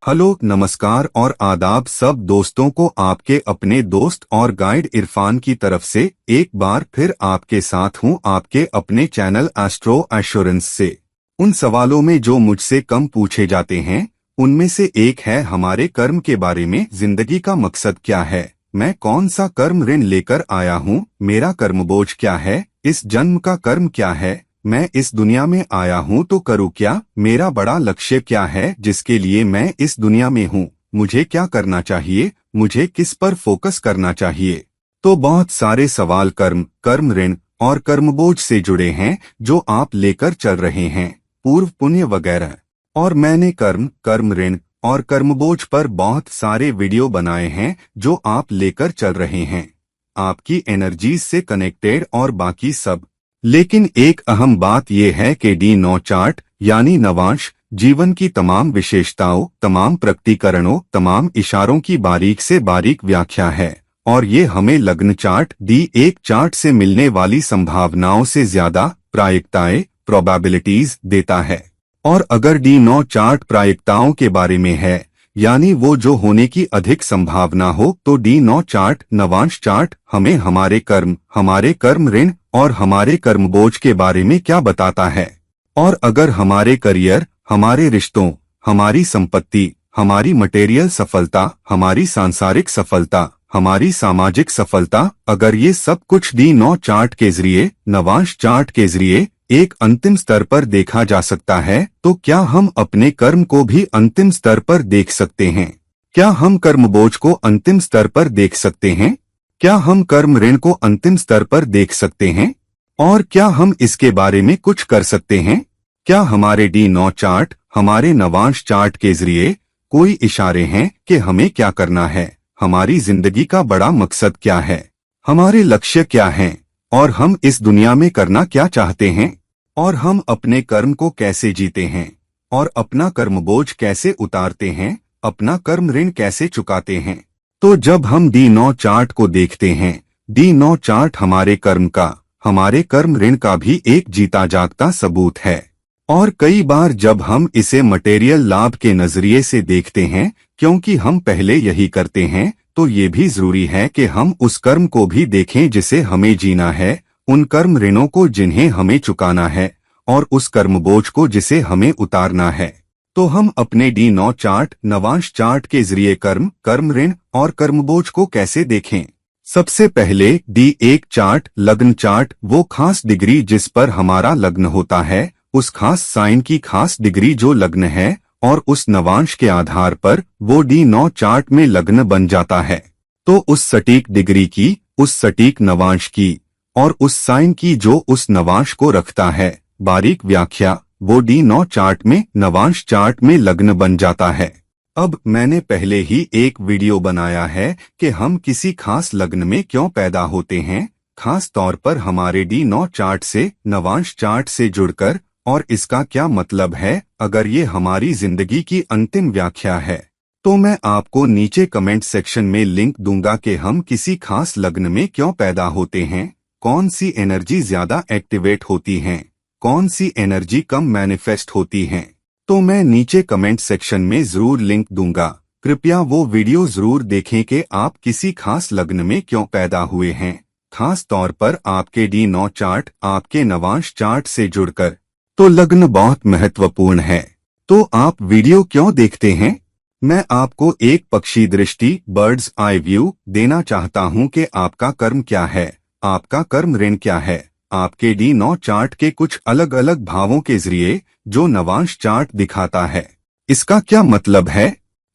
Hello, नमस्कार और आदाब सब दोस्तों को आपके अपने दोस्त और गाइड इरफान की तरफ से एक बार फिर आपके साथ हूं आपके अपने चैनल एस्ट्रो एश्योरेंस से। उन सवालों में जो मुझसे कम पूछे जाते हैं उनमें से एक है हमारे कर्म के बारे में। जिंदगी का मकसद क्या है, मैं कौन सा कर्म ऋण लेकर आया हूँ, मेरा कर्म बोझ क्या है, इस जन्म का कर्म क्या है, मैं इस दुनिया में आया हूँ तो करूँ क्या, मेरा बड़ा लक्ष्य क्या है जिसके लिए मैं इस दुनिया में हूँ, मुझे क्या करना चाहिए, मुझे किस पर फोकस करना चाहिए। तो बहुत सारे सवाल कर्म, कर्म ऋण और कर्मबोझ से जुड़े हैं जो आप लेकर चल रहे हैं, पूर्व पुण्य वगैरह। और मैंने कर्म, कर्म ऋण और कर्मबोझ पर बहुत सारे वीडियो बनाए हैं जो आप लेकर चल रहे हैं, आपकी एनर्जीज से कनेक्टेड और बाकी सब। लेकिन एक अहम बात यह है कि D9 चार्ट यानी नवांश जीवन की तमाम विशेषताओं, तमाम प्रकटीकरणों, तमाम इशारों की बारीक से बारीक व्याख्या है और ये हमें लग्न चार्ट D1 चार्ट से मिलने वाली संभावनाओं से ज्यादा प्रायिकताएं, प्रोबेबिलिटीज देता है। और अगर D9 चार्ट प्रायिकताओं के बारे में है यानी वो जो होने की अधिक संभावना हो, तो D9 चार्ट नवांश चार्ट हमें हमारे कर्म ऋण और हमारे कर्मबोझ के बारे में क्या बताता है। और अगर हमारे करियर, हमारे रिश्तों, हमारी संपत्ति, हमारी मटेरियल सफलता, हमारी सांसारिक सफलता, हमारी सामाजिक सफलता, अगर ये सब कुछ D9 चार्ट के जरिए, नवांश चार्ट के जरिए एक अंतिम स्तर पर देखा जा सकता है, तो क्या हम अपने कर्म को भी अंतिम स्तर पर देख सकते हैं? क्या हम कर्मबोझ को अंतिम स्तर पर देख सकते हैं? क्या हम कर्म ऋण को अंतिम स्तर पर देख सकते हैं? और क्या हम इसके बारे में कुछ कर सकते हैं? क्या हमारे D9 चार्ट, हमारे नवांश चार्ट के जरिए कोई इशारे हैं कि हमें क्या करना है, हमारी जिंदगी का बड़ा मकसद क्या है, हमारे लक्ष्य क्या हैं, और हम इस दुनिया में करना क्या चाहते हैं, और हम अपने कर्म को कैसे जीते हैं, और अपना कर्मबोझ कैसे उतारते हैं, अपना कर्म ऋण कैसे चुकाते हैं। तो जब हम D9 चार्ट को देखते हैं, D9 चार्ट हमारे कर्म का, हमारे कर्म ऋण का भी एक जीता जागता सबूत है। और कई बार जब हम इसे मटेरियल लाभ के नजरिए से देखते हैं, क्योंकि हम पहले यही करते हैं, तो ये भी जरूरी है कि हम उस कर्म को भी देखें जिसे हमें जीना है, उन कर्म ऋणों को जिन्हें हमें चुकाना है, और उस कर्मबोझ को जिसे हमें उतारना है। तो हम अपने D9 चार्ट, नवांश चार्ट के जरिए कर्म, कर्म ऋण और कर्मबोझ को कैसे देखें? सबसे पहले D1 चार्ट, लग्न चार्ट, वो खास डिग्री जिस पर हमारा लग्न होता है, उस खास साइन की खास डिग्री जो लग्न है, और उस नवांश के आधार पर वो D9 चार्ट में लग्न बन जाता है। तो उस सटीक डिग्री की, उस सटीक नवांश की और उस साइन की जो उस नवांश को रखता है, बारीक व्याख्या, वो D9 चार्ट में, नवांश चार्ट में लग्न बन जाता है। अब मैंने पहले ही एक वीडियो बनाया है कि हम किसी खास लग्न में क्यों पैदा होते हैं, खास तौर पर हमारे D9 चार्ट से, नवांश चार्ट से जुड़कर, और इसका क्या मतलब है अगर ये हमारी जिंदगी की अंतिम व्याख्या है। तो मैं आपको नीचे कमेंट सेक्शन में लिंक दूंगा कि हम किसी खास लग्न में क्यों पैदा होते हैं, कौन सी एनर्जी ज्यादा एक्टिवेट होती हैं, कौन सी एनर्जी कम मैनिफेस्ट होती हैं। तो मैं नीचे कमेंट सेक्शन में जरूर लिंक दूंगा, कृपया वो वीडियो जरूर देखें कि आप किसी खास लग्न में क्यों पैदा हुए हैं, खास तौर पर आपके D9 चार्ट, आपके नवांश चार्ट से जुड़कर। तो लग्न बहुत महत्वपूर्ण है। तो आप वीडियो क्यों देखते हैं? मैं आपको एक पक्षी दृष्टि, बर्ड्स आई व्यू देना चाहता हूं कि आपका कर्म क्या है, आपका कर्म ऋण क्या है, आपके D9 चार्ट के कुछ अलग अलग भावों के जरिए जो नवांश चार्ट दिखाता है। इसका क्या मतलब है?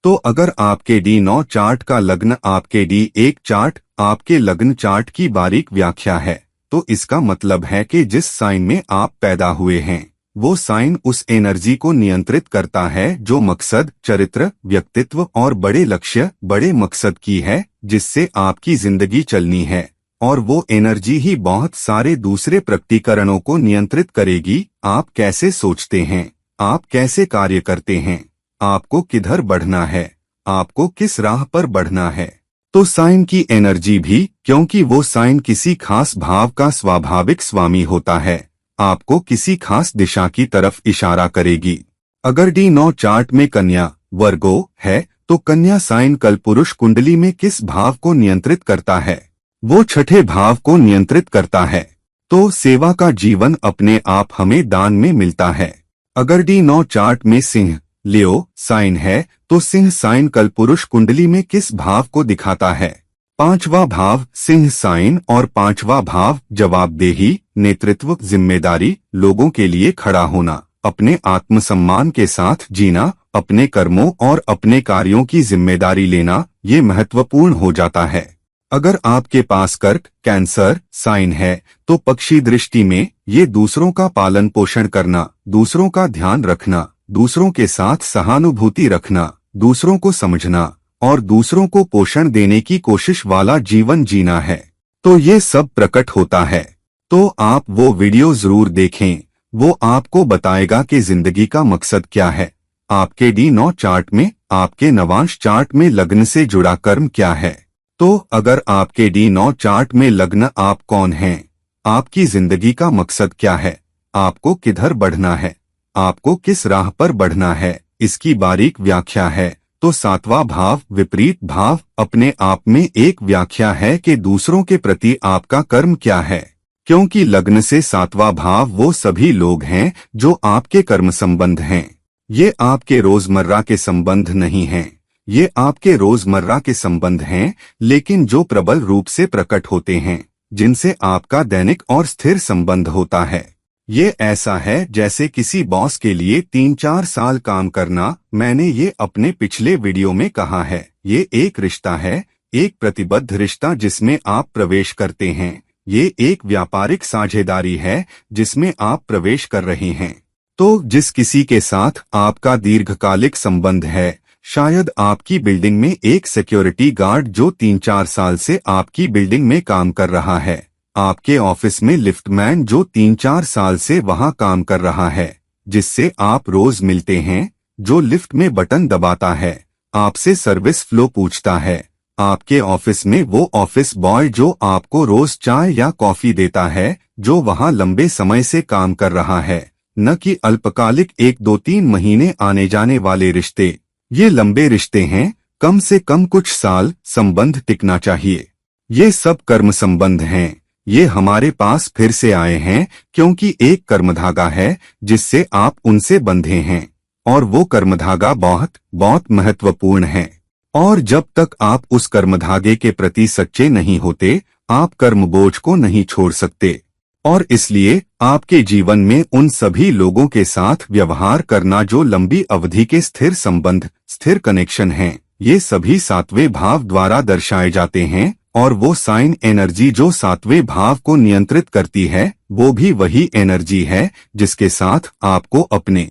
तो अगर आपके D9 चार्ट का लग्न आपके D1 चार्ट, आपके लग्न चार्ट की बारीक व्याख्या है, तो इसका मतलब है कि जिस साइन में आप पैदा हुए हैं, वो साइन उस एनर्जी को नियंत्रित करता है जो मकसद, चरित्र, व्यक्तित्व और बड़े लक्ष्य, बड़े मकसद की है, जिससे आपकी जिंदगी चलनी है। और वो एनर्जी ही बहुत सारे दूसरे प्रकटीकरणों को नियंत्रित करेगी। आप कैसे सोचते हैं, आप कैसे कार्य करते हैं, आपको किधर बढ़ना है, आपको किस राह पर बढ़ना है। तो साइन की एनर्जी भी, क्योंकि वो साइन किसी खास भाव का स्वाभाविक स्वामी होता है, आपको किसी खास दिशा की तरफ इशारा करेगी। अगर D9 चार्ट में कन्या, वर्गो है तो कन्या साइन कलपुरुष कुंडली में किस भाव को नियंत्रित करता है? वो छठे भाव को नियंत्रित करता है। तो सेवा का जीवन अपने आप हमें दान में मिलता है। अगर D9 चार्ट में सिंह लियो साइन है तो सिंह साइन कलपुरुष कुंडली में किस भाव को दिखाता है? पांचवा भाव सिंह साइन और पांचवा भाव जवाबदेही, नेतृत्व, जिम्मेदारी, लोगों के लिए खड़ा होना, अपने आत्मसम्मान के साथ जीना, अपने कर्मों और अपने कार्यों की जिम्मेदारी लेना, ये महत्वपूर्ण हो जाता है। अगर आपके पास कर्क कैंसर साइन है तो पक्षी दृष्टि में ये दूसरों का पालन पोषण करना, दूसरों का ध्यान रखना, दूसरों के साथ सहानुभूति रखना, दूसरों को समझना और दूसरों को पोषण देने की कोशिश वाला जीवन जीना है। तो ये सब प्रकट होता है। तो आप वो वीडियो जरूर देखें, वो आपको बताएगा कि जिंदगी का मकसद क्या है। आपके D9 चार्ट में, आपके नवांश चार्ट में लग्न से जुड़ा कर्म क्या है। तो अगर आपके D9 चार्ट में लग्न आप कौन हैं, आपकी जिंदगी का मकसद क्या है, आपको किधर बढ़ना है, आपको किस राह पर बढ़ना है, इसकी बारीक व्याख्या है। तो सातवां भाव विपरीत भाव अपने आप में एक व्याख्या है कि दूसरों के प्रति आपका कर्म क्या है, क्योंकि लग्न से सातवां भाव वो सभी लोग हैं जो आपके कर्म संबंध हैं। ये आपके रोजमर्रा के संबंध नहीं हैं, ये आपके रोजमर्रा के संबंध हैं, लेकिन जो प्रबल रूप से प्रकट होते हैं, जिनसे आपका दैनिक और स्थिर संबंध होता है। ये ऐसा है जैसे किसी बॉस के लिए 3-4 साल काम करना। मैंने ये अपने पिछले वीडियो में कहा है। ये एक रिश्ता है, एक प्रतिबद्ध रिश्ता जिसमें आप प्रवेश करते हैं। ये एक व्यापारिक साझेदारी है जिसमें आप प्रवेश कर रहे हैं। तो जिस किसी के साथ आपका दीर्घकालिक संबंध है, शायद आपकी बिल्डिंग में एक सिक्योरिटी गार्ड जो 3-4 साल से आपकी बिल्डिंग में काम कर रहा है, आपके ऑफिस में लिफ्टमैन जो 3-4 साल से वहां काम कर रहा है, जिससे आप रोज मिलते हैं, जो लिफ्ट में बटन दबाता है, आपसे सर्विस फ्लो पूछता है, आपके ऑफिस में वो ऑफिस बॉय जो आपको रोज चाय या कॉफी देता है, जो वहां लंबे समय से काम कर रहा है, न कि अल्पकालिक 1-2-3 महीने आने जाने वाले रिश्ते। ये लंबे रिश्ते हैं, कम से कम कुछ साल संबंध टिकना चाहिए। ये सब कर्म संबंध हैं। ये हमारे पास फिर से आए हैं क्योंकि एक कर्मधागा है जिससे आप उनसे बंधे हैं, और वो कर्मधागा बहुत बहुत महत्वपूर्ण है। और जब तक आप उस कर्मधागे के प्रति सच्चे नहीं होते, आप कर्म बोझ को नहीं छोड़ सकते। और इसलिए आपके जीवन में उन सभी लोगों के साथ व्यवहार करना जो लंबी अवधि के स्थिर संबंध, स्थिर कनेक्शन हैं, ये सभी सातवें भाव द्वारा दर्शाए जाते हैं। और वो साइन एनर्जी जो सातवें भाव को नियंत्रित करती है, वो भी वही एनर्जी है जिसके साथ आपको अपने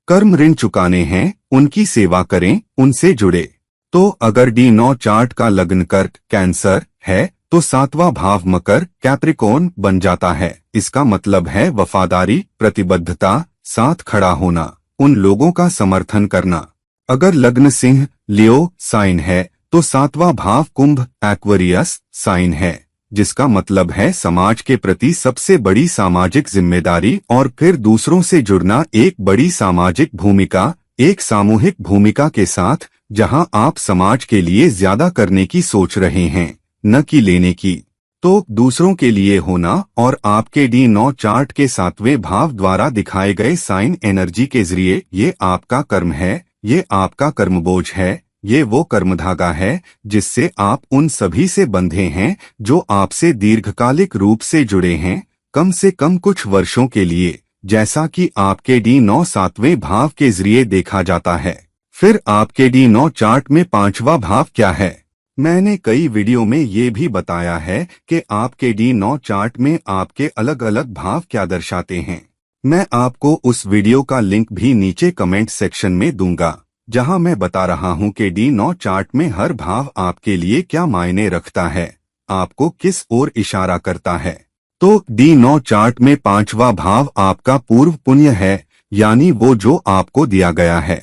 कर्म ऋण चुकाने हैं। उनकी सेवा करें, उनसे जुड़े। तो अगर D9 चार्ट का लग्न कर्क कैंसर है तो सातवां भाव मकर कैप्रिकॉर्न बन जाता है। इसका मतलब है वफादारी, प्रतिबद्धता, साथ खड़ा होना, उन लोगों का समर्थन करना। अगर लग्न सिंह लियो साइन है तो सातवां भाव कुंभ एक्वेरियस साइन है, जिसका मतलब है समाज के प्रति सबसे बड़ी सामाजिक जिम्मेदारी और फिर दूसरों से जुड़ना, एक बड़ी सामाजिक भूमिका, एक सामूहिक भूमिका के साथ, जहां आप समाज के लिए ज्यादा करने की सोच रहे हैं, न कि लेने की। तो दूसरों के लिए होना और आपके D9 चार्ट के सातवें भाव द्वारा दिखाए गए साइन एनर्जी के जरिए ये आपका कर्म है, ये आपका कर्मबोझ है, ये वो कर्मधागा है जिससे आप उन सभी से बंधे हैं जो आपसे दीर्घकालिक रूप से जुड़े हैं, कम से कम कुछ वर्षों के लिए, जैसा कि आपके D9 सातवें भाव के जरिए देखा जाता है। फिर आपके D9 चार्ट में पांचवा भाव क्या है? मैंने कई वीडियो में ये भी बताया है कि आपके D9 चार्ट में आपके अलग अलग भाव क्या दर्शाते हैं। मैं आपको उस वीडियो का लिंक भी नीचे कमेंट सेक्शन में दूंगा, जहां मैं बता रहा हूं कि D9 चार्ट में हर भाव आपके लिए क्या मायने रखता है, आपको किस ओर इशारा करता है। तो D9 चार्ट में पांचवा भाव आपका पूर्व पुण्य है, यानी वो जो आपको दिया गया है,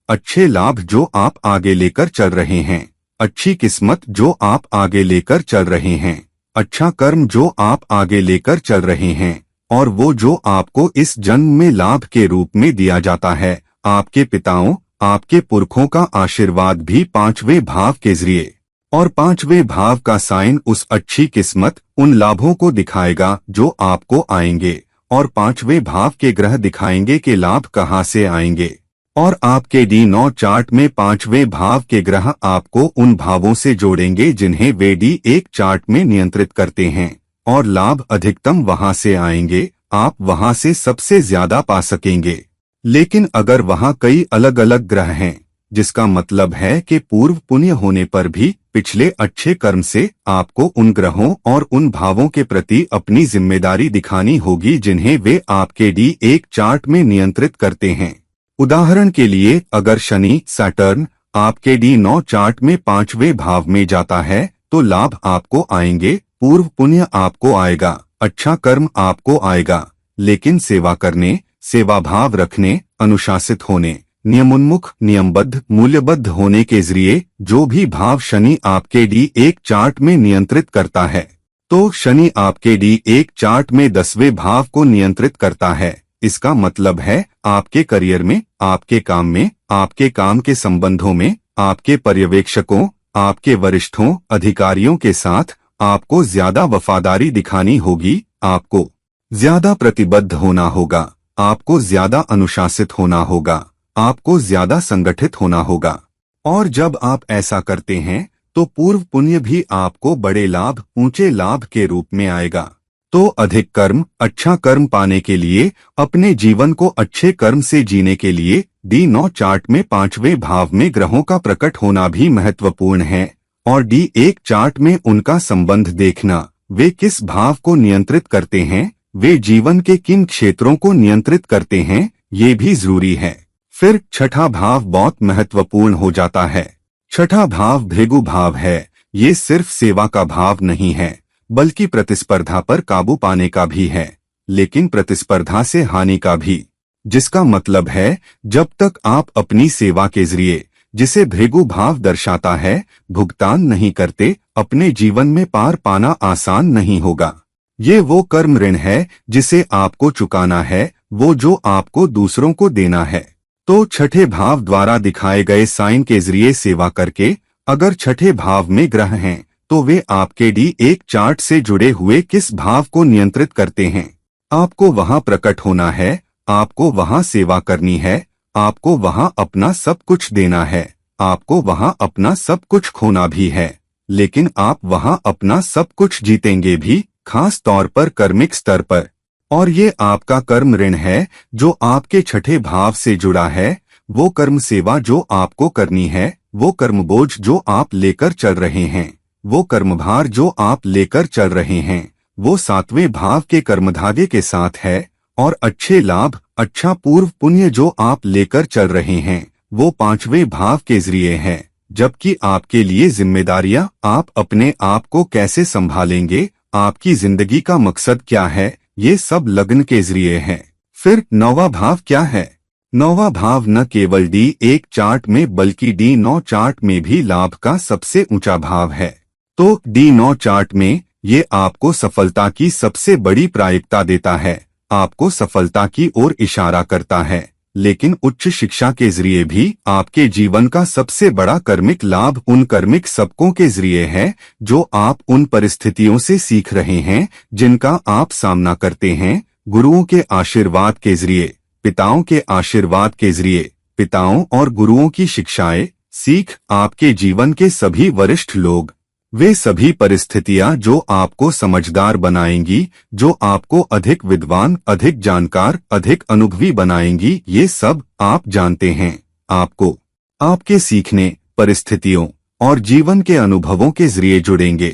अच्छे लाभ जो आप आगे लेकर चल रहे हैं, अच्छी किस्मत जो आप आगे लेकर चल रहे हैं, अच्छा कर्म जो आप आगे लेकर चल रहे हैं, और वो जो आपको इस जन्म में लाभ के रूप में दिया जाता है, आपके पिताओं, आपके पुरखों का आशीर्वाद भी पांचवें भाव के जरिए, और पांचवें भाव का साइन उस अच्छी किस्मत, उन लाभों को दिखाएगा जो आपको आएंगे, और पांचवें भाव के ग्रह दिखाएंगे कि लाभ कहां से आएंगे। और आपके D9 चार्ट में पांचवें भाव के ग्रह आपको उन भावों से जोड़ेंगे जिन्हें वे D1 चार्ट में नियंत्रित करते हैं, और लाभ अधिकतम वहां से आएंगे, आप वहां से सबसे ज्यादा पा सकेंगे। लेकिन अगर वहां कई अलग अलग ग्रह हैं, जिसका मतलब है कि पूर्व पुण्य होने पर भी पिछले अच्छे कर्म से आपको उन ग्रहों और उन भावों के प्रति अपनी जिम्मेदारी दिखानी होगी जिन्हें वे आपके D1 चार्ट में नियंत्रित करते हैं। उदाहरण के लिए अगर शनि सैटर्न आपके D9 चार्ट में पांचवें भाव में जाता है तो लाभ आपको आएंगे, पूर्व पुण्य आपको आएगा, अच्छा कर्म आपको आएगा। लेकिन सेवा करने, सेवा भाव रखने, अनुशासित होने, नियमोन्मुख, नियमबद्ध, मूल्यबद्ध होने के जरिए जो भी भाव शनि आपके D1 चार्ट में नियंत्रित करता है, तो शनि आपके D1 चार्ट में 10वें भाव को नियंत्रित करता है। इसका मतलब है आपके करियर में, आपके काम में, आपके काम के संबंधों में, आपके पर्यवेक्षकों, आपके वरिष्ठों, अधिकारियों के साथ आपको ज्यादा वफादारी दिखानी होगी, आपको ज्यादा प्रतिबद्ध होना होगा, आपको ज्यादा अनुशासित होना होगा, आपको ज्यादा संगठित होना होगा। और जब आप ऐसा करते हैं तो पूर्व पुण्य भी आपको बड़े लाभ, ऊंचे लाभ के रूप में आएगा। तो अधिक कर्म, अच्छा कर्म पाने के लिए, अपने जीवन को अच्छे कर्म से जीने के लिए D9 चार्ट में पांचवें भाव में ग्रहों का प्रकट होना भी महत्वपूर्ण है, और D1 चार्ट में उनका संबंध देखना, वे किस भाव को नियंत्रित करते हैं, वे जीवन के किन क्षेत्रों को नियंत्रित करते हैं, ये भी जरूरी है। फिर छठा भाव बहुत महत्वपूर्ण हो जाता है। छठा भाव भृगु भाव है। ये सिर्फ सेवा का भाव नहीं है, बल्कि प्रतिस्पर्धा पर काबू पाने का भी है, लेकिन प्रतिस्पर्धा से हानि का भी। जिसका मतलब है जब तक आप अपनी सेवा के जरिए, जिसे भृगु भाव दर्शाता है, भुगतान नहीं करते, अपने जीवन में पार पाना आसान नहीं होगा। ये वो कर्म ऋण है जिसे आपको चुकाना है, वो जो आपको दूसरों को देना है। तो छठे भाव द्वारा दिखाए गए साइन के जरिए सेवा करके, अगर छठे भाव में ग्रह हैं तो वे आपके D1 चार्ट से जुड़े हुए किस भाव को नियंत्रित करते हैं, आपको वहां प्रकट होना है, आपको वहां सेवा करनी है, आपको वहां अपना सब कुछ देना है, आपको वहां अपना सब कुछ खोना भी है, लेकिन आप वहां अपना सब कुछ जीतेंगे भी, खास तौर पर कर्मिक स्तर पर। और ये आपका कर्म ऋण है जो आपके छठे भाव से जुड़ा है, वो कर्म सेवा जो आपको करनी है, वो कर्म बोझ जो आप लेकर चल रहे हैं, वो कर्मभार जो आप लेकर चल रहे हैं, वो सातवें भाव के कर्मधागे के साथ है। और अच्छे लाभ, अच्छा पूर्व पुण्य जो आप लेकर चल रहे हैं, वो पांचवें भाव के जरिए है। जबकि आपके लिए जिम्मेदारियां, आप अपने आप को कैसे संभालेंगे, आपकी जिंदगी का मकसद क्या है, ये सब लग्न के जरिए है। फिर नौवां भाव क्या है? नौवां भाव न केवल D1 चार्ट में बल्कि D9 चार्ट में भी लाभ का सबसे ऊंचा भाव है। तो D9 चार्ट में ये आपको सफलता की सबसे बड़ी प्रायिकता देता है, आपको सफलता की ओर इशारा करता है। लेकिन उच्च शिक्षा के जरिए भी आपके जीवन का सबसे बड़ा कर्मिक लाभ उन कर्मिक सबकों के जरिए है जो आप उन परिस्थितियों से सीख रहे हैं जिनका आप सामना करते हैं। गुरुओं के आशीर्वाद के जरिए, पिताओं के आशीर्वाद के जरिए, पिताओं और गुरुओं की शिक्षाएं, सीख, आपके जीवन के सभी वरिष्ठ लोग, वे सभी परिस्थितियां जो आपको समझदार बनाएंगी, जो आपको अधिक विद्वान, अधिक जानकार, अधिक अनुभवी बनाएंगी, ये सब आप जानते हैं। आपको आपके सीखने, परिस्थितियों और जीवन के अनुभवों के जरिए जुड़ेंगे।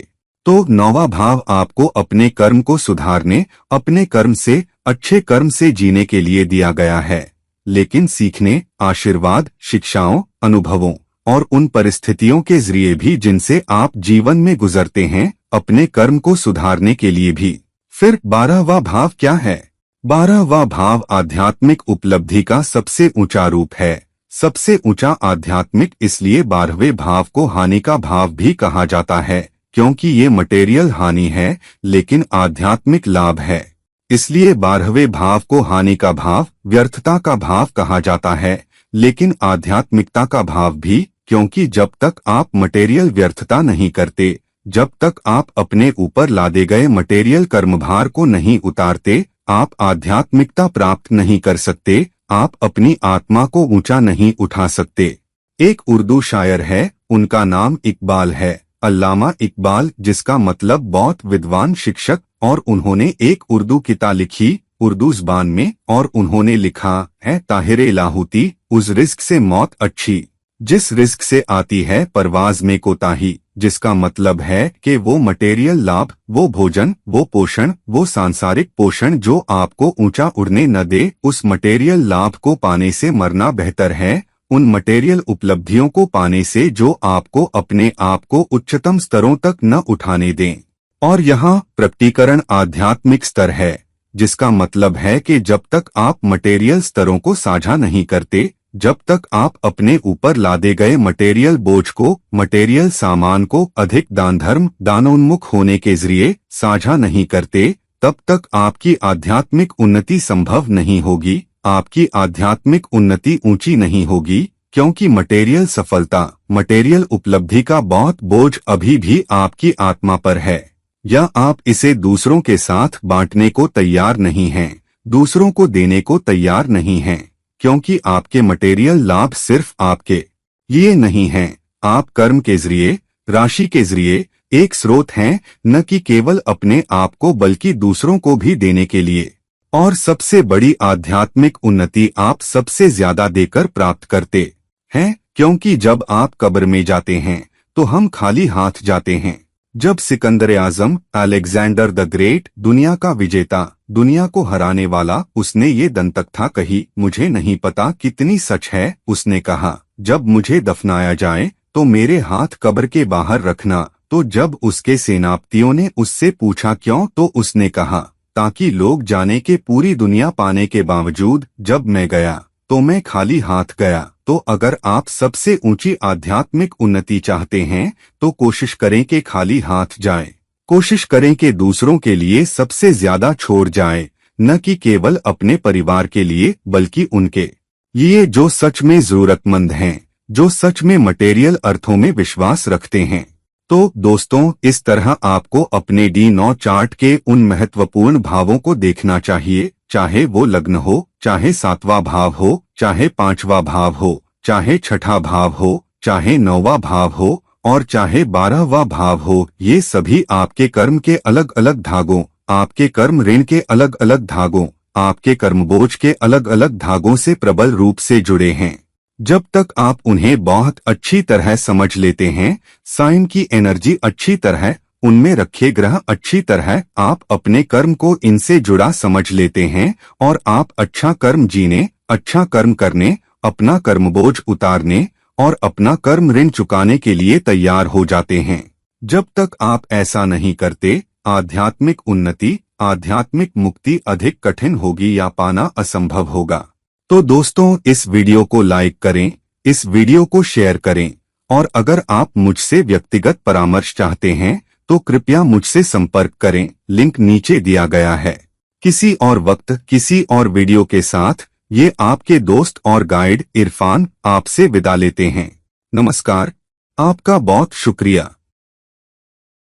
तो नौवां भाव आपको अपने कर्म को सुधारने, अपने कर्म से, अच्छे कर्म से जीने के लिए दिया गया है। लेकिन सीखने, आशीर्वाद, शिक्षाओं, अनुभवों और उन परिस्थितियों के जरिए भी जिनसे आप जीवन में गुजरते हैं, अपने कर्म को सुधारने के लिए भी। फिर 12वां भाव क्या है? 12वां भाव आध्यात्मिक उपलब्धि का सबसे ऊंचा रूप है। सबसे ऊंचा आध्यात्मिक इसलिए 12वें भाव को हानि का भाव भी कहा जाता है, क्योंकि ये मटेरियल हानि है लेकिन आध्यात्मिक लाभ है। इसलिए 12वें भाव को हानि का भाव, व्यर्थता का भाव कहा जाता है। लेकिन आध्यात्मिकता का भाव भी, क्योंकि जब तक आप मटेरियल व्यर्थता नहीं करते, जब तक आप अपने ऊपर लादे गए मटेरियल कर्मभार को नहीं उतारते, आप आध्यात्मिकता प्राप्त नहीं कर सकते, आप अपनी आत्मा को ऊंचा नहीं उठा सकते। एक उर्दू शायर है, उनका नाम इकबाल है, अल्लामा इकबाल, जिसका मतलब बहुत विद्वान शिक्षक, और उन्होंने एक उर्दू किताब लिखी उर्दू ज़बान में, और उन्होंने लिखा है, ताहिरे लाहौती, उस रिस्क से मौत अच्छी जिस रिस्क से आती है परवाज में कोताही, जिसका मतलब है कि वो मटेरियल लाभ, वो भोजन, वो पोषण, वो सांसारिक पोषण जो आपको ऊंचा उड़ने न दे, उस मटेरियल लाभ को पाने से मरना बेहतर है, उन मटेरियल उपलब्धियों को पाने से जो आपको अपने आप को उच्चतम स्तरों तक न उठाने दें। और यहाँ प्रकटीकरण आध्यात्मिक स्तर है, जिसका मतलब है कि जब तक आप मटेरियल स्तरों को साझा नहीं करते, जब तक आप अपने ऊपर लादे गए मटेरियल बोझ को, मटेरियल सामान को अधिक दान धर्म, दानोन्मुख होने के जरिए साझा नहीं करते, तब तक आपकी आध्यात्मिक उन्नति संभव नहीं होगी, आपकी आध्यात्मिक उन्नति ऊंची नहीं होगी, क्योंकि मटेरियल सफलता, मटेरियल उपलब्धि का बहुत बोझ अभी भी आपकी आत्मा पर है, या आप इसे दूसरों के साथ बांटने को तैयार नहीं हैं, दूसरों को देने को तैयार नहीं हैं, क्योंकि आपके मटेरियल लाभ सिर्फ आपके लिए नहीं हैं, आप कर्म के जरिए, राशि के जरिए एक स्रोत हैं, न कि केवल अपने आप को बल्कि दूसरों को भी देने के लिए। और सबसे बड़ी आध्यात्मिक उन्नति आप सबसे ज्यादा देकर प्राप्त करते हैं, क्योंकि जब आप कब्र में जाते हैं तो हम खाली हाथ जाते हैं। जब सिकंदर आजम, अलेक्जेंडर द ग्रेट, दुनिया का विजेता, दुनिया को हराने वाला, उसने ये दंतकथा कही, मुझे नहीं पता कितनी सच है, उसने कहा, जब मुझे दफनाया जाए तो मेरे हाथ कब्र के बाहर रखना। तो जब उसके सेनापतियों ने उससे पूछा क्यों, तो उसने कहा, ताकि लोग जाने के पूरी दुनिया पाने के बावजूद जब मैं गया तो मैं खाली हाथ गया। तो अगर आप सबसे ऊंची आध्यात्मिक उन्नति चाहते हैं तो कोशिश करें कि खाली हाथ जाएं, कोशिश करें कि दूसरों के लिए सबसे ज्यादा छोड़ जाएं, न कि केवल अपने परिवार के लिए बल्कि उनके लिए जो सच में जरूरतमंद हैं, जो सच में मटेरियल अर्थों में विश्वास रखते हैं। तो दोस्तों, इस तरह आपको अपने D9 चार्ट के उन महत्वपूर्ण भावों को देखना चाहिए, चाहे वो लग्न हो, चाहे 7वां भाव हो, चाहे 5वां भाव हो, चाहे 6ठा भाव हो, चाहे 9वां भाव हो, और चाहे 12वां भाव हो। ये सभी आपके कर्म के अलग अलग धागों, आपके कर्म ऋण के अलग अलग धागों, आपके कर्म बोझ के अलग अलग धागों से प्रबल रूप से जुड़े हैं। जब तक आप उन्हें बहुत अच्छी तरह समझ लेते हैं, साइन की एनर्जी अच्छी तरह, उनमें रखे ग्रह अच्छी तरह, आप अपने कर्म को इनसे जुड़ा समझ लेते हैं, और आप अच्छा कर्म जीने, अच्छा कर्म करने, अपना कर्म बोझ उतारने और अपना कर्म ऋण चुकाने के लिए तैयार हो जाते हैं। जब तक आप ऐसा नहीं करते, आध्यात्मिक उन्नति, आध्यात्मिक मुक्ति अधिक कठिन होगी या पाना असंभव होगा। तो दोस्तों, इस वीडियो को लाइक करें, इस वीडियो को शेयर करें, और अगर आप मुझसे व्यक्तिगत परामर्श चाहते हैं तो कृपया मुझसे संपर्क करें, लिंक नीचे दिया गया है। किसी और वक्त किसी और वीडियो के साथ ये आपके दोस्त और गाइड इरफान आपसे विदा लेते हैं। नमस्कार, आपका बहुत शुक्रिया।